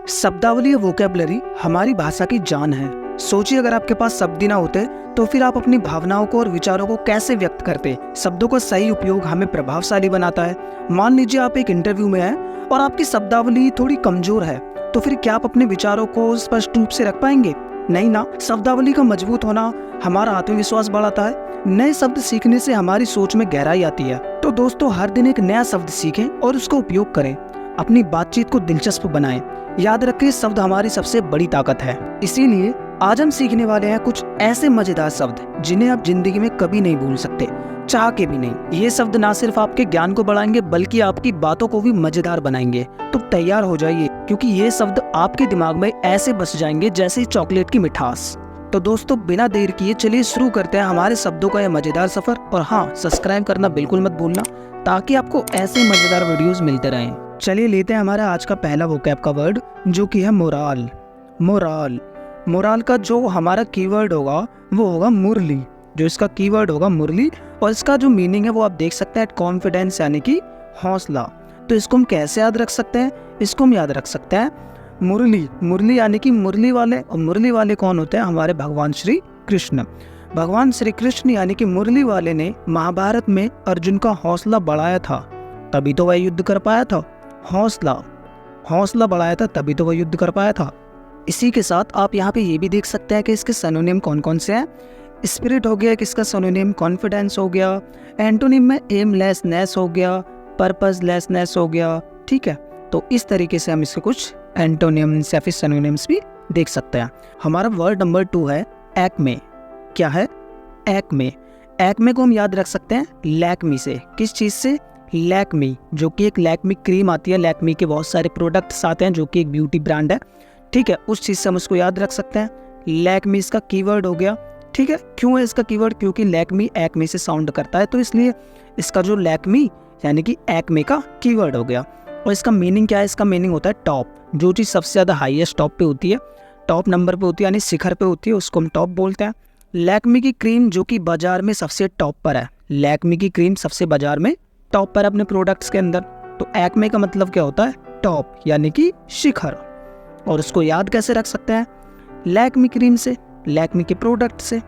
शब्दावली या वोकैबुलरी हमारी भाषा की जान है। सोचिए अगर आपके पास शब्द ही ना होते तो फिर आप अपनी भावनाओं को और विचारों को कैसे व्यक्त करते। शब्दों का सही उपयोग हमें प्रभावशाली बनाता है। मान लीजिए आप एक इंटरव्यू में हैं और आपकी शब्दावली थोड़ी कमजोर है, तो फिर क्या आप अपने विचारों को स्पष्ट रूप से रख पाएंगे? नहीं ना। शब्दावली का मजबूत होना हमारा आत्मविश्वास बढ़ाता है। नए शब्द सीखने से हमारी सोच में गहराई आती है। तो दोस्तों, हर दिन एक नया शब्द सीखें और उसका उपयोग करें। अपनी बातचीत को दिलचस्प बनाएं। याद रखें, शब्द हमारी सबसे बड़ी ताकत है। इसीलिए आज हम सीखने वाले हैं कुछ ऐसे मजेदार शब्द जिन्हें आप जिंदगी में कभी नहीं भूल सकते, चाह के भी नहीं। ये शब्द ना सिर्फ आपके ज्ञान को बढ़ाएंगे बल्कि आपकी बातों को भी मजेदार बनाएंगे। तो तैयार हो जाइए, क्योंकि ये शब्द आपके दिमाग में ऐसे बस जाएंगे जैसे चॉकलेट की मिठास। तो दोस्तों, बिना देर किए चलिए शुरू करते हैं हमारे शब्दों का यह मजेदार सफर। और हाँ, सब्सक्राइब करना बिल्कुल मत भूलना, ताकि आपको ऐसे मजेदार वीडियोस मिलते रहें। चलिए लेते हैं हमारा आज का पहला वोकैब का वर्ड, जो कि है मोराल। मोराल मोराल का जो हमारा कीवर्ड होगा वो होगा मुरली। जो इसका कीवर्ड होगा मुरली, और इसका जो मीनिंग है वो आप देख सकते हैं, कॉन्फिडेंस यानी कि हौसला। तो इसको हम कैसे याद रख सकते हैं? इसको हम याद रख सकते हैं मुरली। मुरली यानी कि मुरली वाले, और मुरली वाले कौन होते हैं? हमारे भगवान श्री कृष्ण। भगवान श्री कृष्ण यानी कि मुरली वाले ने महाभारत में अर्जुन का हौसला बढ़ाया था, तभी तो वह युद्ध कर पाया था। हौसला बढ़ाया था, तभी तो वह युद्ध कर पाया था। इसी के साथ आप यहाँ पे ये भी देख सकते हैं कि इसके सिनोनिम कौन कौन से हैं। स्पिरिट हो गया किसका सिनोनिम, कॉन्फिडेंस हो गया। एंटोनिम में एमलेसनेस हो गया, पर्पसलेसनेस हो गया। ठीक है, तो इस तरीके से हम इसके कुछ एंटोनिम्स या फिर सिनोनिम्स भी देख सकते हैं। हमारा वर्ड नंबर 2 है एक्मे। क्या है? एक्मे। एक्मे को हम याद रख सकते हैं लैक्मी से। किस चीज़ से? लैक्मी, जो कि एक लैक्मी क्रीम आती है। लैक्मी के बहुत सारे प्रोडक्ट्स आते हैं, जो कि एक ब्यूटी ब्रांड है। ठीक है, उस चीज़ से हम उसको याद रख सकते हैं। लैक्मी इसका कीवर्ड हो गया। ठीक है, क्यों है इसका कीवर्ड? क्योंकि लैक्मी एक्मे से साउंड करता है, तो इसलिए इसका जो लैक्मी यानी कि एक्मे का कीवर्ड हो गया। और इसका मीनिंग क्या है? इसका मीनिंग होता है टॉप। जो चीज़ सबसे ज़्यादा हाईएस्ट टॉप पे होती है, टॉप नंबर पे होती है, यानी शिखर पे होती है, उसको हम टॉप बोलते हैं। लैक्मी की क्रीम जो कि बाजार में सबसे टॉप पर है। लैक्मी की क्रीम सबसे बाजार में टॉप पर अपने प्रोडक्ट्स के अंदर। तो एक्मे का मतलब क्या होता है? टॉप यानी कि शिखर। और उसको याद कैसे रख सकते हैं? लैक्मी क्रीम से, लैक्मी के प्रोडक्ट से।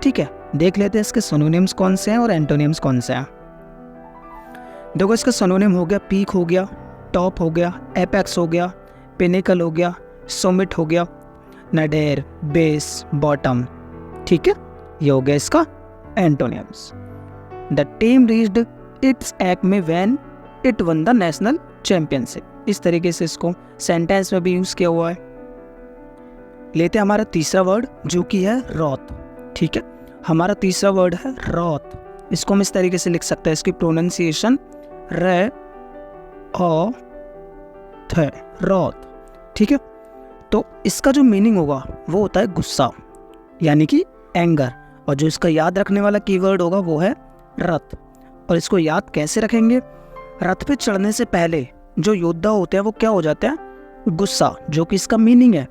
ठीक है, देख लेते हैं इसके सिनोनिम्स कौन से हैं और एंटोनिम्स कौन से हैं। देखो, इसका सिनोनिम हो गया पीक हो गया, टॉप हो गया, एपेक्स हो गया, पिनेकल हो गया, समिट हो गया, नडेर, बेस, बॉटम। ठीक है, ये हो गया इसका antonyms. The team reached it's Acme when it one the national championship. इस तरीके से इसको सेंटेंस में भी यूज किया हुआ है। लेते हैं हमारा तीसरा वर्ड, जो कि है रॉथ। ठीक है, हमारा तीसरा वर्ड है रॉथ। इसको हम इस तरीके से लिख सकते हैं, इसकी प्रोनाउंसिएशन रे ओ थे, रॉथ। ठीक है, तो इसका जो मीनिंग होगा वो होता है गुस्सा यानी कि एंगर। और जो इसका याद रखने वाला कीवर्ड होगा वो है रथ। और इसको याद कैसे रखेंगे? रथ पे चढ़ने से पहले जो योद्धा होते हैं वो क्या हो जाते हैं? गुस्सा, जो कि इसका मीनिंग है।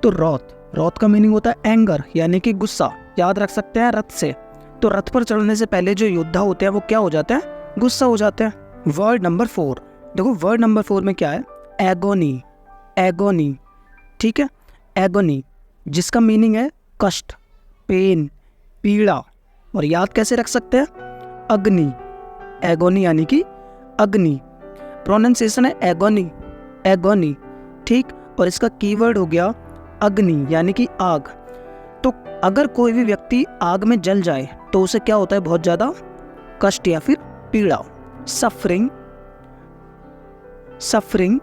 तो रॉथ का मीनिंग होता है एंगर यानी कि गुस्सा। याद रख सकते हैं रथ से। तो रथ पर चढ़ने से पहले जो योद्धा होते हैं वो क्या हो जाते हैं? गुस्सा हो जाते हैं। वर्ड नंबर 4, देखो वर्ड नंबर 4 में क्या है? एगोनी। एगोनी, ठीक है, एगोनी, जिसका मीनिंग है कष्ट, पेन, पीड़ा। और याद कैसे रख सकते हैं? अग्नि। एगोनी यानी कि अग्नि, प्रोनाउंसिएशन है एगोनी, एगोनी। ठीक, और इसका कीवर्ड हो गया अग्नि यानी कि आग। तो अगर कोई भी व्यक्ति आग में जल जाए तो उसे क्या होता है? बहुत ज़्यादा कष्ट या फिर पीड़ा। Suffering, suffering,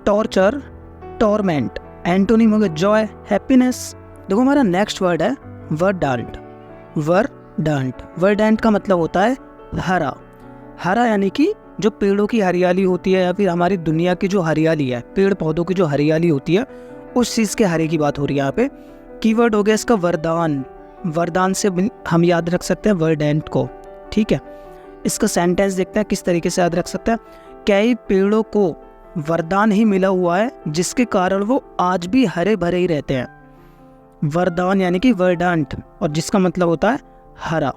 torture, torment. Antonym हो गया जॉय, हैप्पीनेस। देखो हमारा नेक्स्ट वर्ड है वर्डांट। वर्डांट, वर्डांट का मतलब होता है हरा। हरा यानी कि जो पेड़ों की हरियाली होती है, या फिर हमारी दुनिया की जो हरियाली है, पेड़ पौधों की जो हरियाली होती है, उस चीज़ के हरे की बात हो रही है यहाँ पे। कीवर्ड हो गया इसका वरदान। वरदान से हम याद रख सकते हैं वर्डेंट को। ठीक है, इसका सेंटेंस देखते हैं किस तरीके से याद रख सकते हैं। कई पेड़ों को वरदान ही मिला हुआ है, जिसके कारण वो आज भी हरे भरे ही रहते हैं। वरदान यानी कि वर्डांट, और जिसका मतलब होता है हरा।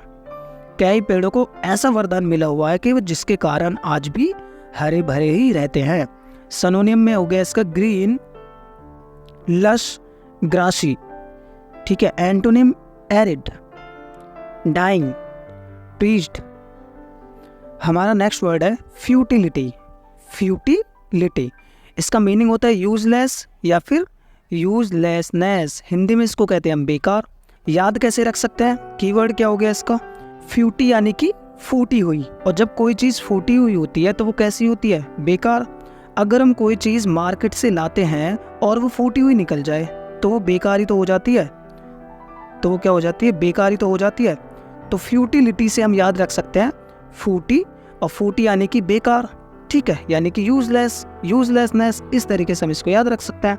कई पेड़ों को ऐसा वरदान मिला हुआ है कि वो जिसके कारण आज भी हरे भरे ही रहते हैं। सिनोनिम में हो गया इसका ग्रीन, लश, ग्रासी। ठीक है, एंटोनिम एरिड, डाइंग, पीज्ड। हमारा नेक्स्ट वर्ड है फ्यूटिलिटी। फ्यूटिलिटी, इसका मीनिंग होता है यूजलेस या फिर यूजलेसनेस। हिंदी में इसको कहते हैं हम बेकार। याद कैसे रख सकते हैं? कीवर्ड क्या हो गया इसका? फ्यूटी यानी कि फूटी हुई। और जब कोई चीज़ फूटी हुई होती है तो वो कैसी होती है? बेकार। अगर हम कोई चीज़ मार्केट से लाते हैं और वो फूटी हुई निकल जाए तो वो बेकारी तो हो जाती है। तो वो क्या हो जाती है? बेकारी तो हो जाती है। तो फ्यूटिलिटी से हम याद रख सकते हैं फूटी, और फूटी यानी कि बेकार। ठीक है, यानी कि यूजलेस, यूजलेसनेस। इस तरीके से हम इसको याद रख सकते हैं।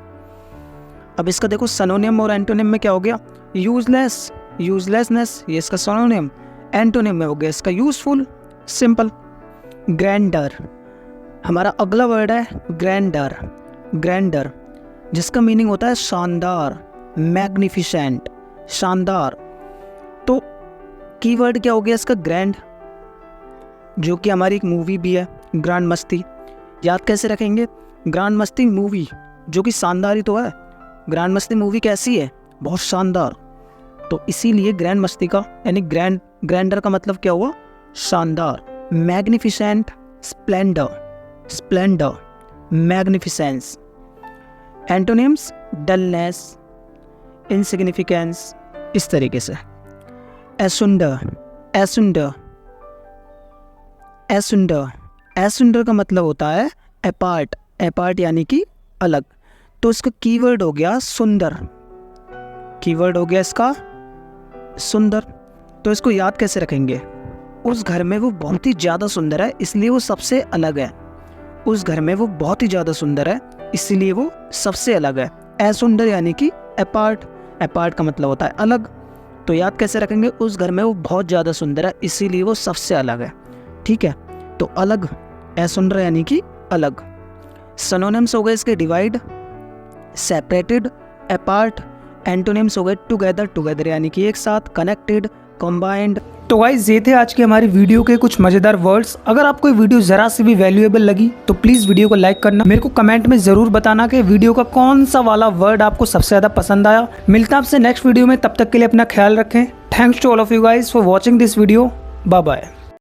अब इसका देखो सिनोनिम और एंटोनिम में क्या हो गया? यूजलेस, यूजलेसनेस, ये इसका सिनोनिम। एंटोनिम में हो गया इसका यूजफुल, सिंपल। ग्रैंडर, हमारा अगला वर्ड है ग्रैंडर। ग्रैंडर, जिसका मीनिंग होता है शानदार, मैग्निफिसेंट, शानदार। तो कीवर्ड क्या हो गया इसका? ग्रैंड, जो कि हमारी एक मूवी भी है, ग्रैंड मस्ती। याद कैसे रखेंगे? ग्रैंड मस्ती मूवी, जो कि शानदार ही तो है। ग्रैंड मस्ती मूवी कैसी है? बहुत शानदार। तो इसीलिए ग्रैंड मस्ती का यानी ग्रैंडर का मतलब क्या हुआ? शानदार। Magnificent, Splendor, Splendor, magnificence. Antonyms dullness, insignificance, इस तरीके से। एसुंडर, एसुंडर, एसुंडर, एसुंडर का मतलब होता है अपार्ट। अपार्ट यानी कि अलग। तो इसका कीवर्ड हो गया सुंदर। कीवर्ड हो गया इसका सुंदर। तो इसको याद कैसे रखेंगे? उस घर में वो बहुत ही ज़्यादा सुंदर है इसलिए वो सबसे अलग है। उस घर में वो बहुत ही ज़्यादा सुंदर है इसलिए वो सबसे अलग है। एसुंदर यानी कि अपार्ट। अपार्ट का मतलब होता है अलग। तो याद कैसे रखेंगे? उस घर में वो बहुत ज़्यादा सुंदर है इसीलिए वो सबसे अलग है। ठीक है, तो अलग, एसुंदर यानी कि अलग। सिनोनिम्स हो गए इसके डिवाइड, सेपरेटेड, अपार्ट। एंटोनिम्स हो गए टुगेदर, टुगेदर यानी कि एक साथ, कनेक्टेड, कंबाइंड। तो गाइस ये थे आज के हमारी वीडियो के कुछ मजेदार वर्ड्स। अगर आपको ये वीडियो जरा सी भी वैल्यूएबल लगी तो प्लीज वीडियो को लाइक करना। मेरे को कमेंट में जरूर बताना कि वीडियो का कौन सा वाला वर्ड आपको सबसे ज्यादा पसंद आया। मिलता है आपसे नेक्स्ट वीडियो में, तब तक के लिए अपना ख्याल रखें। Thanks to all of you guys for watching this video. Bye bye.